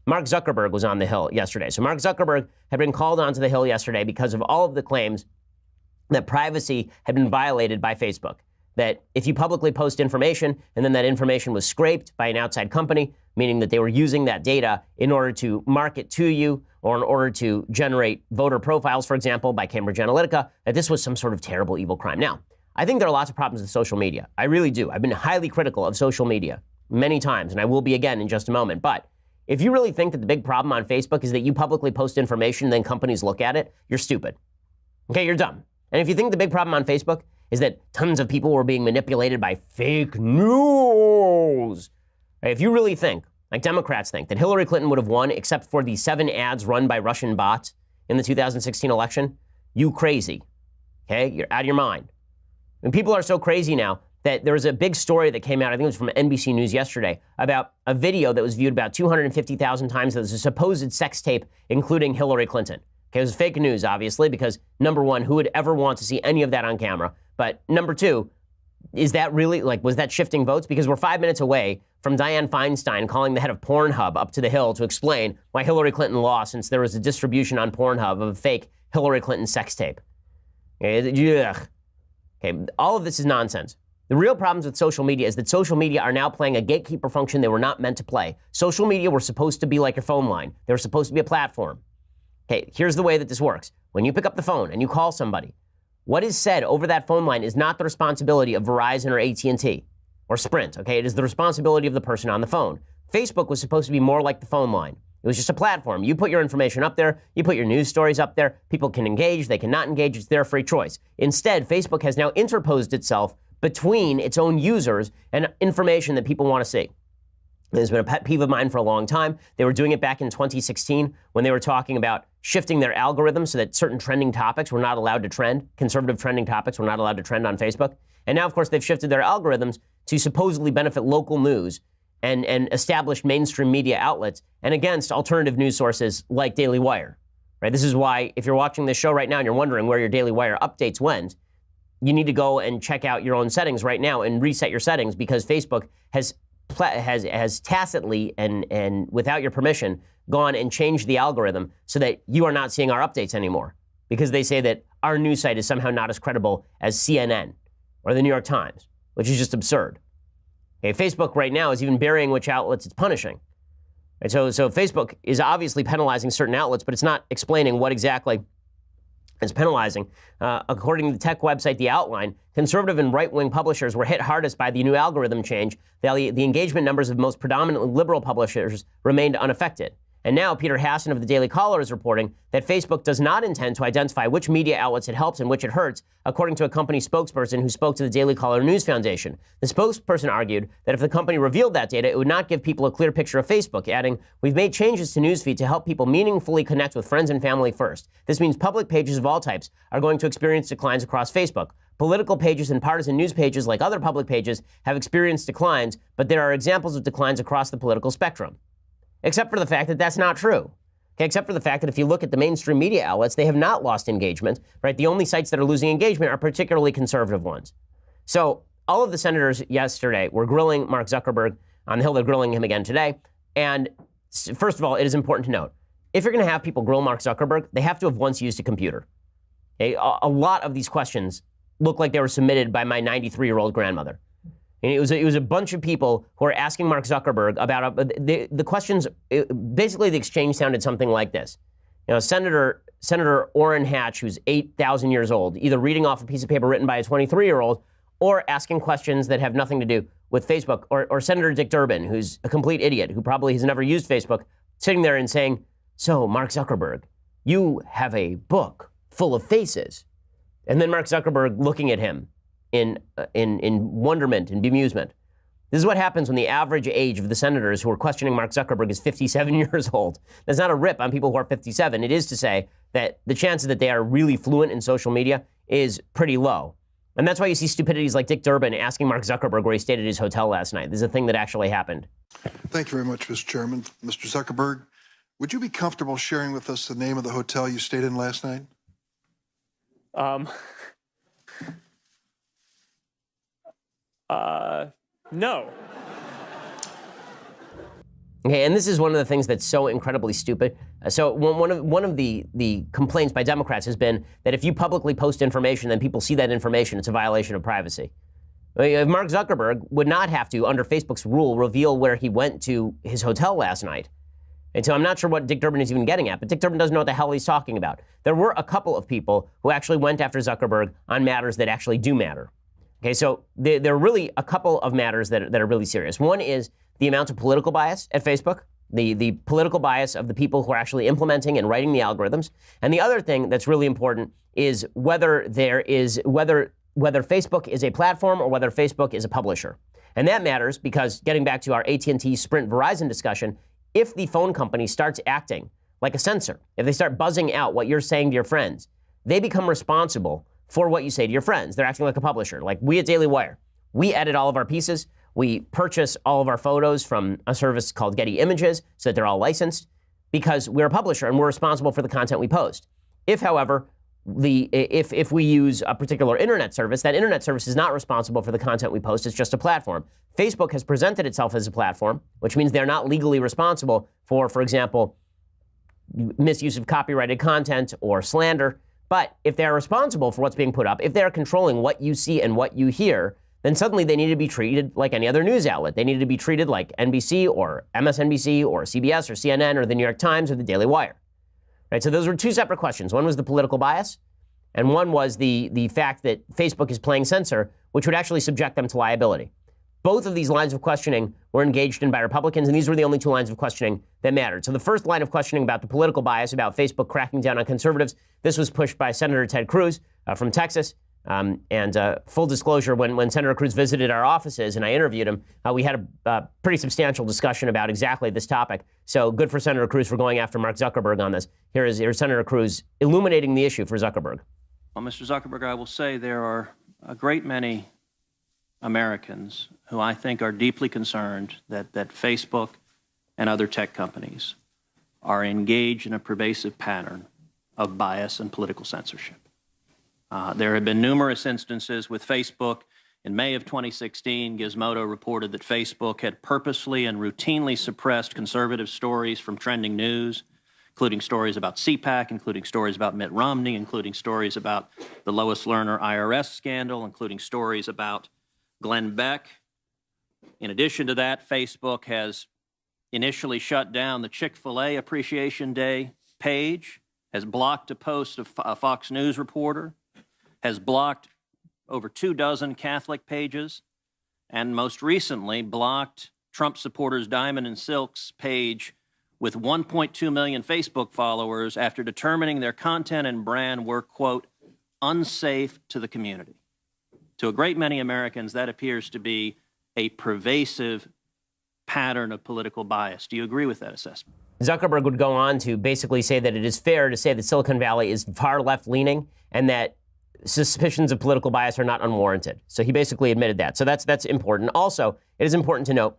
Mark Zuckerberg was on the Hill yesterday. So Mark Zuckerberg had been called onto the Hill yesterday because of all of the claims that privacy had been violated by Facebook. That if you publicly post information and then that information was scraped by an outside company, meaning that they were using that data in order to market to you or in order to generate voter profiles, for example, by Cambridge Analytica, that this was some sort of terrible, evil crime. Now, I think there are lots of problems with social media. I really do. I've been highly critical of social media many times, and I will be again in just a moment. But if you really think that the big problem on Facebook is that you publicly post information and then companies look at it, you're stupid. Okay, you're dumb. And if you think the big problem on Facebook is that tons of people were being manipulated by fake news, if you really think, like Democrats think, that Hillary Clinton would have won except for the 7 ads run by Russian bots in the 2016 election, you crazy. Okay, you're out of your mind. And people are so crazy now that there was a big story that came out, I think it was from NBC News yesterday, about a video that was viewed about 250,000 times that was a supposed sex tape, including Hillary Clinton. Okay, it was fake news, obviously, because number one, who would ever want to see any of that on camera? But number two, is that really, was that shifting votes? Because we're 5 minutes away from Dianne Feinstein calling the head of Pornhub up to the Hill to explain why Hillary Clinton lost since there was a distribution on Pornhub of a fake Hillary Clinton sex tape. Okay, all of this is nonsense. The real problems with social media is that social media are now playing a gatekeeper function they were not meant to play. Social media were supposed to be like your phone line. They were supposed to be a platform. Okay, here's the way that this works. When you pick up the phone and you call somebody, what is said over that phone line is not the responsibility of Verizon or AT&T or Sprint, okay? It is the responsibility of the person on the phone. Facebook was supposed to be more like the phone line. It was just a platform. You put your information up there, you put your news stories up there, people can engage, they cannot engage, it's their free choice. Instead, Facebook has now interposed itself between its own users and information that people want to see. It's been a pet peeve of mine for a long time. They were doing it back in 2016 when they were talking about shifting their algorithms so that certain trending topics were not allowed to trend. Conservative trending topics were not allowed to trend on Facebook. And now, of course, they've shifted their algorithms to supposedly benefit local news and established mainstream media outlets and against alternative news sources like Daily Wire. Right? This is why, if you're watching this show right now and you're wondering where your Daily Wire updates went, you need to go and check out your own settings right now and reset your settings because Facebook has tacitly and without your permission gone and changed the algorithm so that you are not seeing our updates anymore because they say that our news site is somehow not as credible as CNN or the New York Times, which is just absurd. Okay, Facebook right now is even burying which outlets it's punishing. Right, so Facebook is obviously penalizing certain outlets, but it's not explaining what exactly it's penalizing. According to the tech website The Outline, conservative and right-wing publishers were hit hardest by the new algorithm change. The engagement numbers of most predominantly liberal publishers remained unaffected. And now Peter Hasson of the Daily Caller is reporting that Facebook does not intend to identify which media outlets it helps and which it hurts, according to a company spokesperson who spoke to the Daily Caller News Foundation. The spokesperson argued that if the company revealed that data, it would not give people a clear picture of Facebook, adding, "We've made changes to newsfeed to help people meaningfully connect with friends and family first. This means public pages of all types are going to experience declines across Facebook. Political pages and partisan news pages, like other public pages, have experienced declines, but there are examples of declines across the political spectrum." Except for the fact that that's not true. Okay, except for the fact that if you look at the mainstream media outlets, they have not lost engagement, right? The only sites that are losing engagement are particularly conservative ones. So all of the senators yesterday were grilling Mark Zuckerberg on the Hill. They're grilling him again today. And first of all, it is important to note, if you're going to have people grill Mark Zuckerberg, they have to have once used a computer. Okay? A lot of these questions look like they were submitted by my 93-year-old grandmother. And it was a bunch of people who are asking Mark Zuckerberg about the questions. Basically, the exchange sounded something like this: Senator Orrin Hatch, who's 8,000 years old, either reading off a piece of paper written by a 23-year-old, or asking questions that have nothing to do with Facebook, or Senator Dick Durbin, who's a complete idiot who probably has never used Facebook, sitting there and saying, "So, Mark Zuckerberg, you have a book full of faces," and then Mark Zuckerberg looking at him in wonderment and bemusement. This is what happens when the average age of the senators who are questioning Mark Zuckerberg is 57 years old. That's not a rip on people who are 57. It is to say that the chances that they are really fluent in social media is pretty low. And that's why you see stupidities like Dick Durbin asking Mark Zuckerberg where he stayed at his hotel last night. This is a thing that actually happened. Thank you very much, Mr. Chairman. Mr. Zuckerberg, would you be comfortable sharing with us the name of the hotel you stayed in last night? No. Okay, and this is one of the things that's so incredibly stupid. So one of the complaints by Democrats has been that if you publicly post information, then people see that information, it's a violation of privacy. Mark Zuckerberg would not have to, under Facebook's rule, reveal where he went to his hotel last night. And so I'm not sure what Dick Durbin is even getting at, but Dick Durbin doesn't know what the hell he's talking about. There were a couple of people who actually went after Zuckerberg on matters that actually do matter. Okay, so there are really a couple of matters that are really serious. One is the amount of political bias at Facebook, the political bias of the people who are actually implementing and writing the algorithms. And the other thing that's really important is whether Facebook is a platform or whether Facebook is a publisher. And that matters because, getting back to our AT&T, Sprint, Verizon discussion, if the phone company starts acting like a censor, if they start buzzing out what you're saying to your friends, they become responsible for what you say to your friends. They're acting like a publisher. Like we at Daily Wire, we edit all of our pieces. We purchase all of our photos from a service called Getty Images so that they're all licensed because we're a publisher and we're responsible for the content we post. If, however, if we use a particular internet service, that internet service is not responsible for the content we post. It's just a platform. Facebook has presented itself as a platform, which means they're not legally responsible for example, misuse of copyrighted content or slander. But if they're responsible for what's being put up, if they're controlling what you see and what you hear, then suddenly they need to be treated like any other news outlet. They need to be treated like NBC or MSNBC or CBS or CNN or the New York Times or the Daily Wire. Right? So those were two separate questions. One was the political bias, and one was the fact that Facebook is playing censor, which would actually subject them to liability. Both of these lines of questioning were engaged in by Republicans, and these were the only two lines of questioning that mattered. So the first line of questioning about the political bias, about Facebook cracking down on conservatives, this was pushed by Senator Ted Cruz from Texas. Full disclosure, when Senator Cruz visited our offices and I interviewed him, we had a pretty substantial discussion about exactly this topic. So good for Senator Cruz for going after Mark Zuckerberg on this. Here's Senator Cruz illuminating the issue for Zuckerberg. Well, Mr. Zuckerberg, I will say there are a great many Americans who I think are deeply concerned that Facebook and other tech companies are engaged in a pervasive pattern of bias and political censorship. There have been numerous instances with Facebook. In May of 2016, Gizmodo reported that Facebook had purposely and routinely suppressed conservative stories from trending news, including stories about CPAC, including stories about Mitt Romney, including stories about the Lois Lerner IRS scandal, including stories about Glenn Beck. In addition to that, Facebook has initially shut down the Chick-fil-A Appreciation Day page, has blocked a post of a Fox News reporter, has blocked over 24 Catholic pages, and most recently blocked Trump supporters Diamond and Silk's page with 1.2 million Facebook followers after determining their content and brand were, quote, unsafe to the community. To a great many Americans, that appears to be a pervasive pattern of political bias. Do you agree with that assessment? Zuckerberg would go on to basically say that it is fair to say that Silicon Valley is far left-leaning and that suspicions of political bias are not unwarranted. So he basically admitted that. So that's important. Also, it is important to note,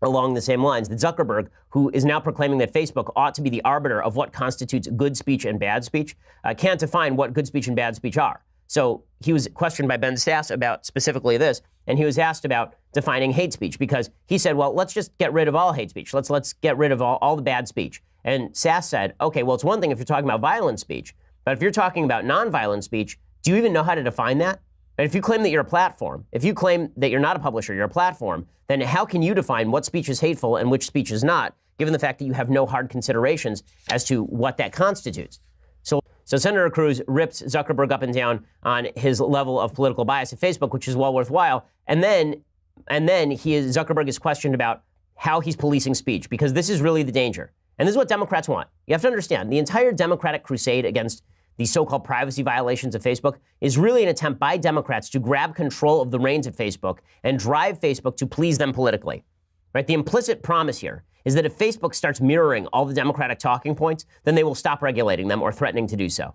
along the same lines, that Zuckerberg, who is now proclaiming that Facebook ought to be the arbiter of what constitutes good speech and bad speech, can't define what good speech and bad speech are. So he was questioned by Ben Sasse about specifically this, and he was asked about defining hate speech because he said, well, let's just get rid of all hate speech. Let's get rid of all the bad speech. And Sasse said, okay, well, it's one thing if you're talking about violent speech, but if you're talking about nonviolent speech, do you even know how to define that? And if you claim that you're a platform, if you claim that you're not a publisher, you're a platform, then how can you define what speech is hateful and which speech is not, given the fact that you have no hard considerations as to what that constitutes? So Senator Cruz ripped Zuckerberg up and down on his level of political bias at Facebook, which is well worthwhile. And then Zuckerberg is questioned about how he's policing speech, because this is really the danger. And this is what Democrats want. You have to understand, the entire Democratic crusade against the so-called privacy violations of Facebook is really an attempt by Democrats to grab control of the reins at Facebook and drive Facebook to please them politically. Right? The implicit promise here is that if Facebook starts mirroring all the Democratic talking points, then they will stop regulating them or threatening to do so.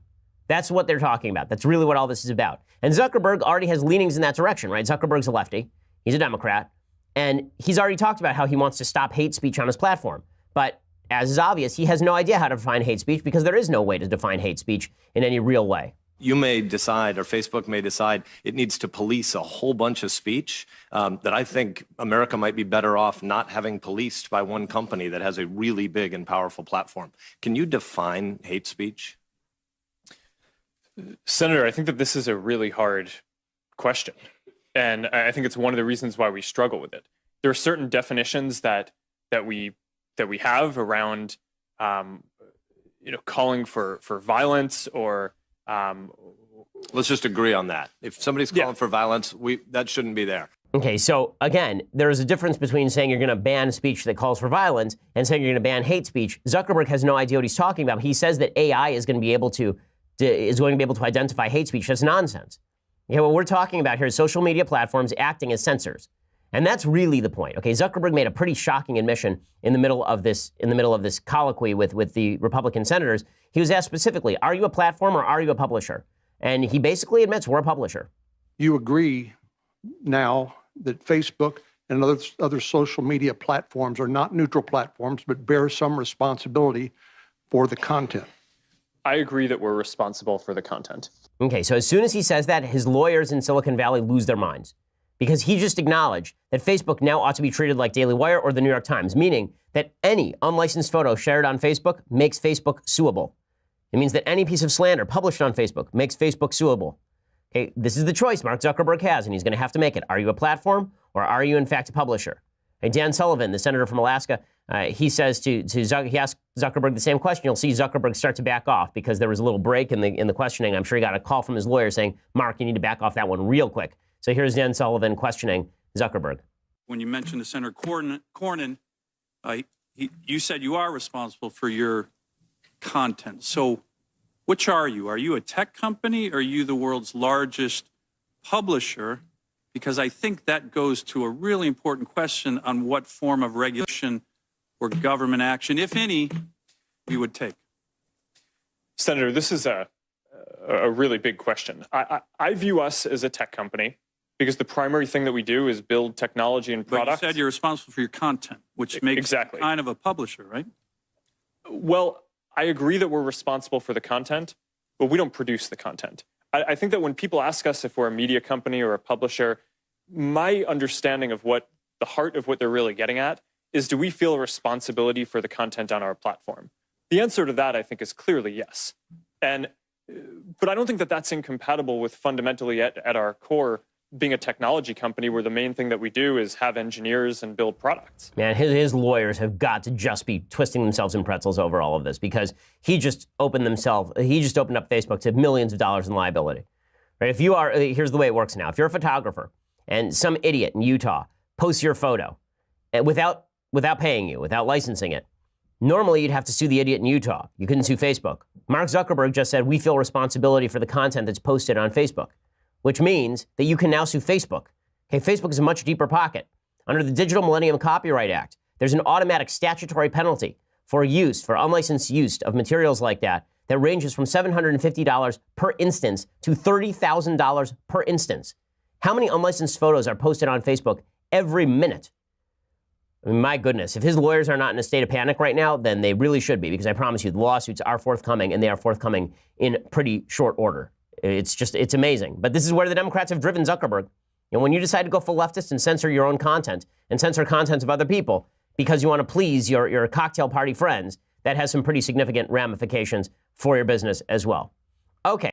That's what they're talking about. That's really what all this is about. And Zuckerberg already has leanings in that direction, right? Zuckerberg's a lefty. He's a Democrat. And he's already talked about how he wants to stop hate speech on his platform. But as is obvious, he has no idea how to define hate speech because there is no way to define hate speech in any real way. You may decide, or Facebook may decide, it needs to police a whole bunch of speech that I think America might be better off not having policed by one company that has a really big and powerful platform. Can you define hate speech? Senator, I think that this is a really hard question. And I think it's one of the reasons why we struggle with it. There are certain definitions that we have around calling for violence or let's just agree on that. If somebody's calling for violence, that shouldn't be there. Okay, so again, there is a difference between saying you're going to ban speech that calls for violence and saying you're going to ban hate speech. Zuckerberg has no idea what he's talking about. He says that AI is going to be able to identify hate speech. That's nonsense. Okay, what we're talking about here is social media platforms acting as censors. And that's really the point. Okay, Zuckerberg made a pretty shocking admission in the middle of this colloquy with the Republican senators. He was asked specifically, are you a platform or are you a publisher? And he basically admits we're a publisher. You agree now that Facebook and other social media platforms are not neutral platforms, but bear some responsibility for the content. I agree that we're responsible for the content. Okay, so as soon as he says that, his lawyers in Silicon Valley lose their minds. Because he just acknowledged that Facebook now ought to be treated like Daily Wire or the New York Times, meaning that any unlicensed photo shared on Facebook makes Facebook suable. It means that any piece of slander published on Facebook makes Facebook suable. Okay, this is the choice Mark Zuckerberg has, and he's going to have to make it. Are you a platform, or are you in fact a publisher? And Dan Sullivan, the senator from Alaska, he says he asked Zuckerberg the same question. You'll see Zuckerberg start to back off because there was a little break in the questioning. I'm sure he got a call from his lawyer saying, Mark, you need to back off that one real quick. So here's Dan Sullivan questioning Zuckerberg. When you mentioned to Senator Cornyn, you said you are responsible for your content. So which are you? Are you a tech company or are you the world's largest publisher? Because I think that goes to a really important question on what form of regulation or government action, if any, you would take. Senator, this is a really big question. I view us as a tech company because the primary thing that we do is build technology and products. But you said you're responsible for your content, which makes you kind of a publisher, right? Well, I agree that we're responsible for the content, but we don't produce the content. I think that when people ask us if we're a media company or a publisher, my understanding of what the heart of what they're really getting at is, do we feel a responsibility for the content on our platform? The answer to that, I think, is clearly yes. But I don't think that that's incompatible with fundamentally at our core being a technology company where the main thing that we do is have engineers and build products. Man, his lawyers have got to just be twisting themselves in pretzels over all of this because he just opened up Facebook to millions of dollars in liability. Right? Here's the way it works now. If you're a photographer and some idiot in Utah posts your photo without paying you, without licensing it, normally you'd have to sue the idiot in Utah. You couldn't sue Facebook. Mark Zuckerberg just said we feel responsibility for the content that's posted on Facebook, which means that you can now sue Facebook. Okay, Facebook is a much deeper pocket. Under the Digital Millennium Copyright Act, there's an automatic statutory penalty for unlicensed use of materials like that ranges from $750 per instance to $30,000 per instance. How many unlicensed photos are posted on Facebook every minute? I mean, my goodness, if his lawyers are not in a state of panic right now, then they really should be, because I promise you the lawsuits are forthcoming, and they are forthcoming in pretty short order. It's amazing. But this is where the Democrats have driven Zuckerberg. And when you decide to go full leftist and censor your own content and censor content of other people because you want to please your cocktail party friends, that has some pretty significant ramifications for your business as well. Okay.